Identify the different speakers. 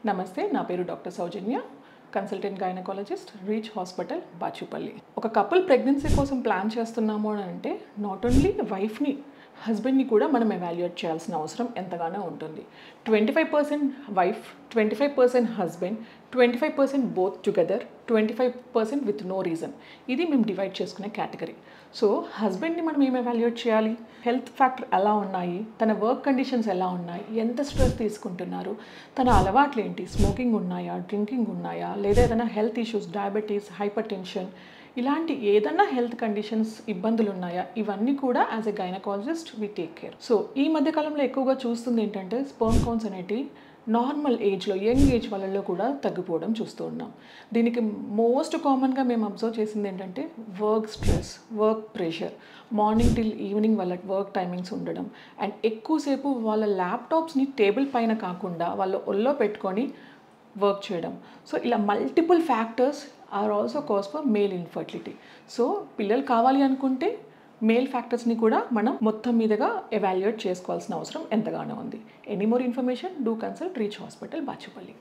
Speaker 1: నమస్తే, నా పేరు doctor Sowjanya, consultant gynaecologist, Reach hospital, Bachupally. ఒక కపుల్ ప్రెగ్నెన్సీ కోసం ప్లాన్ చేస్తున్నాము అని అంటే నాట్ ఓన్లీ వైఫ్ని, హస్బెండ్ని కూడా మనం ఎవాల్యుయేట్ చేయాల్సిన అవసరం ఎంతగానో ఉంటుంది. 25% wife, 25% husband, 25% both together, 25% with no reason. ఇది మేము డివైడ్ చేసుకునే కేటగిరీ. సో హస్బెండ్ని మనం ఏం ఎవాల్యుయేట్ చేయాలి, హెల్త్ ఫ్యాక్టర్ ఎలా ఉన్నాయి, తన వర్క్ కండిషన్స్ ఎలా ఉన్నాయి, ఎంత స్ట్రెస్ తీసుకుంటున్నారు, తన అలవాట్లు ఏంటి, స్మోకింగ్ ఉన్నాయా, డ్రింకింగ్ ఉన్నాయా, లేదా ఏదైనా health issues, diabetes, hyper tension, ఇలాంటి ఏదన్నా హెల్త్ కండిషన్స్ ఇబ్బందులు ఉన్నాయా, ఇవన్నీ కూడా as a gynaecologist we take care. So ఈ మధ్యకాలంలో ఎక్కువగా చూస్తుంది ఏంటంటే స్పర్మ్ కౌంట్స్ అనేటివి నార్మల్ ఏజ్లో, యంగ్ ఏజ్ వాళ్ళలో కూడా తగ్గిపోవడం చూస్తూ ఉన్నాం. దీనికి మోస్ట్ కామన్గా మేము అబ్జర్వ్ చేసింది ఏంటంటే work stress, work pressure, morning till evening వాళ్ళ వర్క్ టైమింగ్స్ ఉండడం, అండ్ ఎక్కువసేపు వాళ్ళ ల్యాప్టాప్స్ని టేబుల్ పైన కాకుండా వాళ్ళ ఒళ్ళో పెట్టుకొని వర్క్ చేయడం. సో ఇలా multiple factors are also cause for male infertility. So పిల్లలు కావాలి అనుకుంటే మేల్ ఫ్యాక్టర్స్ని కూడా మనం మొత్తం మీదగా ఎవాల్యుయేట్ చేసుకోవాల్సిన అవసరం ఎంతగానో ఉంది. Any more information, do consult Reach hospital, Bachupally.